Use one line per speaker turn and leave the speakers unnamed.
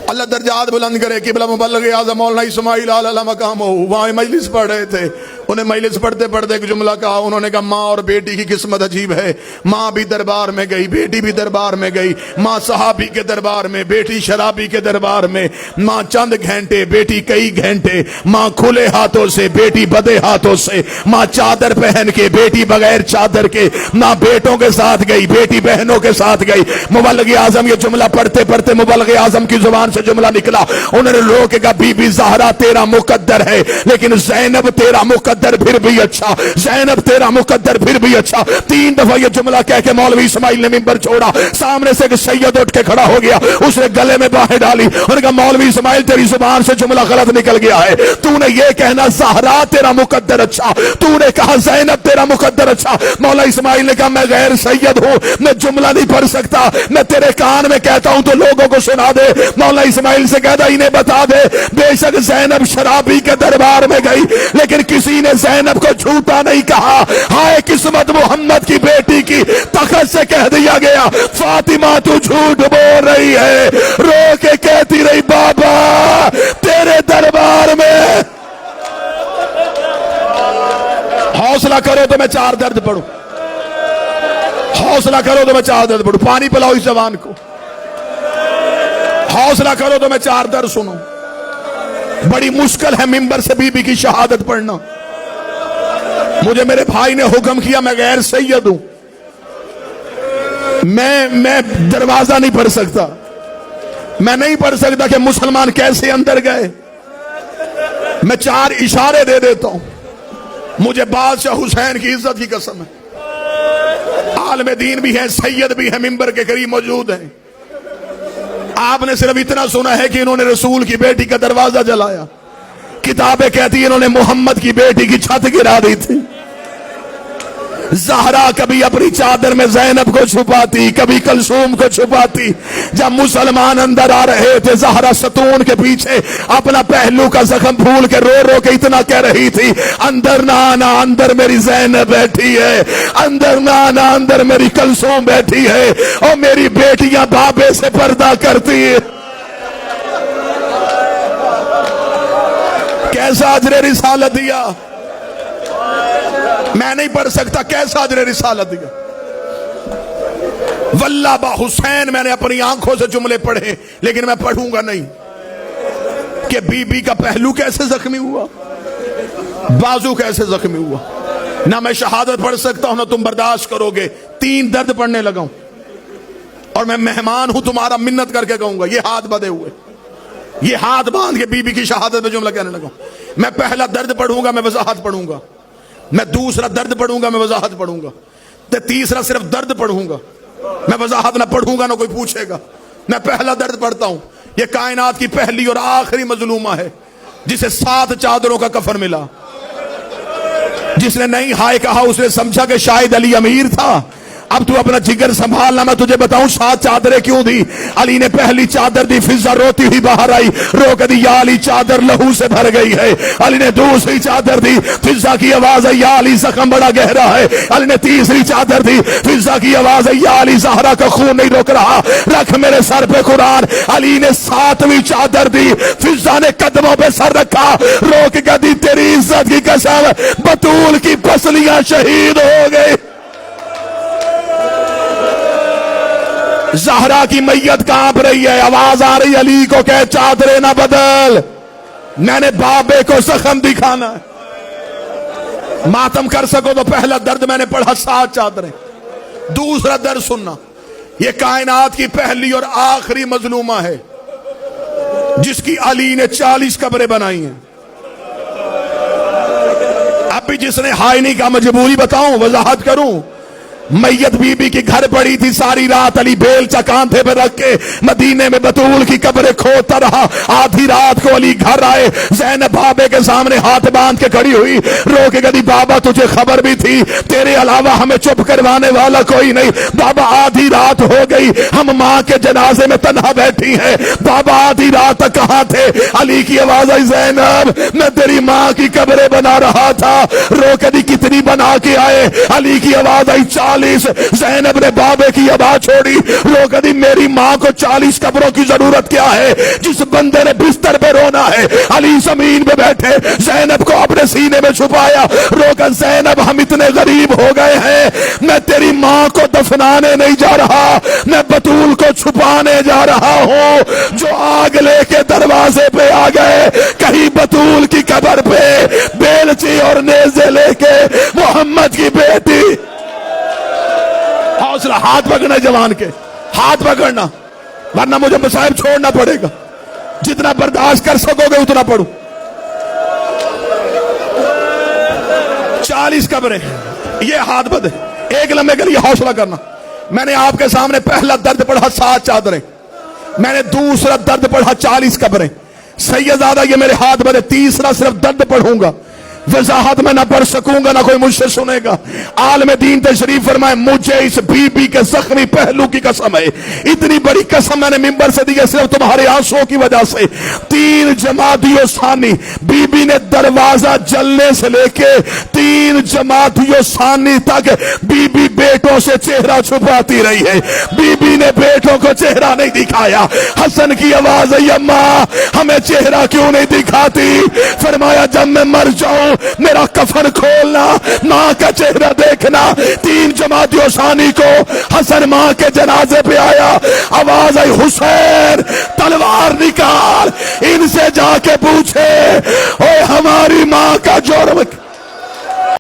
اللہ درجات بلند کرے. قبلہ مبلغ اعظم مولانا اسماعیل علیہ مقام ہو, وہاں مجلس پڑھ رہے تھے. انہیں مجلس پڑھتے پڑھتے ایک جملہ کہا. انہوں نے کہا ماں اور بیٹی کی قسمت عجیب ہے. ماں بھی دربار میں گئی, بیٹی بھی دربار میں گئی. ماں صحابی کے دربار میں, بیٹی شرابی کے دربار میں. ماں چند گھنٹے, بیٹی کئی گھنٹے. ماں کھلے ہاتھوں سے, بیٹی بدے ہاتھوں سے. ماں چادر پہن کے, بیٹی بغیر چادر کے. ماں بیٹوں کے ساتھ گئی, بیٹی بہنوں کے ساتھ گئی. مبلغ اعظم یہ جملہ پڑھتے پڑھتے مبلغ اعظم کی زبان سے جملہ نکلا. انہوں نے لوگوں کے کہا بی بی زہرا تیرا مقدر ہے, لیکن زینب تیرا مقدر پھر بھی اچھا, زینب تیرا مقدر پھر بھی اچھا. 3 دفعہ یہ جملہ کہہ کے مولوی اسماعیل نے منبر چھوڑا. سامنے سے ایک سید اٹھ کے کھڑا ہو گیا, اس نے گلے میں باہیں ڈالی. انہوں نے کہا مولوی اسماعیل تیری زبان سے جملہ غلط نکل گیا ہے. تو نے یہ کہنا زہرا تیرا مقدر اچھا, تو نے کہا زینب تیرا مقدر اچھا. مولا اسماعیل نے کہا میں غیر سید ہوں, میں جملہ نہیں پڑھ سکتا, میں تیرے کان میں کہتا ہوں تو لوگوں کو سنا دے. مولا اسماعیل سے کہتا انہیں بتا دے بے شک زینب شرابی کے دربار میں گئی, لیکن کسی نے زینب کو جھوٹا نہیں کہا. ہائے قسمت محمد کی بیٹی کی, تخت سے کہہ دیا گیا فاطمہ تو جھوٹ بول رہی ہے. رو کے کہتی رہی بابا تیرے دربار میں. حوصلہ کرو تو میں 4 درد پڑھوں, حوصلہ کرو تو میں 4 درد پڑھوں. پانی پلاؤ اس زبان کو. حوصلہ کرو تو میں 4 درد سنوں. بڑی مشکل ہے ممبر سے بی بی کی شہادت پڑھنا. مجھے میرے بھائی نے حکم کیا, میں غیر سید ہوں, میں دروازہ نہیں پڑھ سکتا. میں نہیں پڑھ سکتا کہ مسلمان کیسے اندر گئے. میں 4 اشارے دے دیتا ہوں. مجھے بادشاہ حسین کی عزت کی قسم ہے, عالم دین بھی ہے, سید بھی ہے, ممبر کے قریب موجود ہیں. آپ نے صرف اتنا سنا ہے کہ انہوں نے رسول کی بیٹی کا دروازہ جلایا. کتابیں کہتی ہیں انہوں نے محمد کی بیٹی کی چھت گرا دی تھی. زہرا کبھی اپنی چادر میں زینب کو چھپاتی, کبھی کلثوم کو چھپاتی. جب مسلمان اندر آ رہے تھے زہرا ستون کے پیچھے اپنا پہلو کا زخم پھول کے رو رو کے اتنا کہہ رہی تھی اندر نہ آنا, اندر میری زینب بیٹھی ہے, اندر نہ آنا, اندر میری کلثوم بیٹھی ہے, اور میری بیٹیاں بابے سے پردہ کرتی ہے. کیسا اجر رسالت دیا, میں نہیں پڑھ سکتا کیسا اجر رسالت دیا. واللہ با حسین میں نے اپنی آنکھوں سے جملے پڑھے, لیکن میں پڑھوں گا نہیں کہ بی بی کا پہلو کیسے زخمی ہوا, بازو کیسے زخمی ہوا. نہ میں شہادت پڑھ سکتا ہوں نہ تم برداشت کرو گے. 3 درد پڑھنے لگا ہوں, اور میں مہمان ہوں تمہارا, منت کر کے کہوں گا یہ ہاتھ بدے ہوئے, یہ ہاتھ باندھ کے بی بی کی شہادت میں جملہ کہنے لگا ہوں. میں پہلا درد پڑھوں گا, میں وضاحت پڑھوں گا. میں دوسرا درد پڑھوں گا, میں وضاحت پڑھوں گا. تیسرا صرف درد پڑھوں گا, میں وضاحت نہ پڑھوں گا نہ کوئی پوچھے گا. میں پہلا درد پڑھتا ہوں. یہ کائنات کی پہلی اور آخری مظلومہ ہے جسے 7 چادروں کا کفن ملا. جس نے نہیں ہائے کہا اس نے سمجھا کہ شاید علی امیر تھا. اب تو اپنا جگر سنبھالنا, میں تجھے بتاؤں 7 چادریں کیوں دی. علی نے پہلی چادر دی, فضا روتی ہوئی باہر آئی, رو کے دی یا علی چادر لہو سے بھر گئی ہے. علی نے دوسری چادر دی, فضا کی آواز ہے یا علی زخم بڑا گہرا ہے. علی نے تیسری چادر دی, فضا کی آواز ہے یا علی زہرا کا خون نہیں رک رہا, رکھ میرے سر پہ قرآن. علی نے 7ویں چادر دی, فضا نے قدموں پہ سر رکھا, رو کے دی تیری عزت کی قسم بطول کی پسلیاں شہید ہو گئی. زہرا کی میت کانپ رہی ہے, آواز آ رہی علی کو کہ چادریں نہ بدل, میں نے بابے کو زخم دکھانا ہے. ماتم کر سکو تو پہلا درد میں نے پڑھا 7 چادریں. دوسرا درد سننا, یہ کائنات کی پہلی اور آخری مظلومہ ہے جس کی علی نے 40 قبریں بنائی ہیں. اب بھی جس نے ہائے نہیں کہا, مجبوری بتاؤں, وضاحت کروں. میت بی بی کی گھر پڑی تھی, ساری رات علی بیلچا کاندھے پہ رکھ کے مدینے میں بطول کی قبریں کھودتا رہا. آدھی رات کو علی گھر آئے, زینب بابے کے سامنے ہاتھ باندھ کے کھڑی ہوئی, رو کے کہتی بابا تجھے خبر بھی تھی تیرے علاوہ ہمیں چپ کروانے والا کوئی نہیں. بابا آدھی رات ہو گئی, ہم ماں کے جنازے میں تنہا بیٹھی ہیں, بابا آدھی رات تک کہاں تھے. علی کی آواز آئی زینب میں تیری ماں کی قبریں بنا رہا تھا. رو کے دی کتنی بنا کے آئے. علی کی آواز آئی 40 40 زینب نے بابے کی آواز چھوڑی، رو کہتی میری ماں کو 40 قبروں کی ضرورت کیا ہے؟ جس بندے نے بستر پہ رونا ہے، علی زمین پہ بیٹھے زینب کو اپنے سینے میں چھپایا، رو کر زینب ہم اتنے غریب ہو گئے ہیں، میں تیری ماں کو دفنانے نہیں جا رہا، میں بطول کو چھپانے جا رہا ہوں۔ جو آگ لے کے دروازے پہ آ گئے، کہیں بطول کی قبر پہ بیلچی اور نیزے لے کے محمد کی بیٹی۔ حوصلہ، ہاتھ پکڑنا جوان کے، ہاتھ پکڑنا، ورنہ مجھے مصائب چھوڑنا پڑے گا، جتنا برداشت کر سکو گے اتنا پڑھو۔ 40 قبریں، یہ ہاتھ بدے، ایک لمحے کے لیے حوصلہ کرنا۔ میں نے آپ کے سامنے پہلا درد پڑھا 7 چادریں، میں نے دوسرا درد پڑھا 40 قبریں۔ سیدزادہ یہ میرے ہاتھ بدے، تیسرا صرف درد پڑھوں گا، وضاحت میں نہ پڑھ سکوں گا، نہ کوئی مجھ سے سنے گا۔ عالم دین تشریف فرمائے مجھے اس بی بی کے زخمی پہلو کی قسم ہے، اتنی بڑی قسم میں نے ممبر سے دی ہے صرف تمہارے آنسوں کی وجہ سے۔ 3 جمادی ثانی بی بی نے دروازہ جلنے سے لے کے 3 جمادی ثانی تک بی بی بیٹوں سے چہرہ چھپاتی رہی ہے، بی بی نے بیٹوں کو چہرہ نہیں دکھایا۔ حسن کی آواز ہے اماں ہمیں چہرہ کیوں نہیں دکھاتی؟ فرمایا جب میں مر جاؤں میرا کفن کھولنا، ماں کا چہرہ دیکھنا۔ 3 جمادی ثانی کو حسن ماں کے جنازے پہ آیا، آواز آئی حسین تلوار نکال، ان سے جا کے پوچھے اوے ہماری ماں کا جرم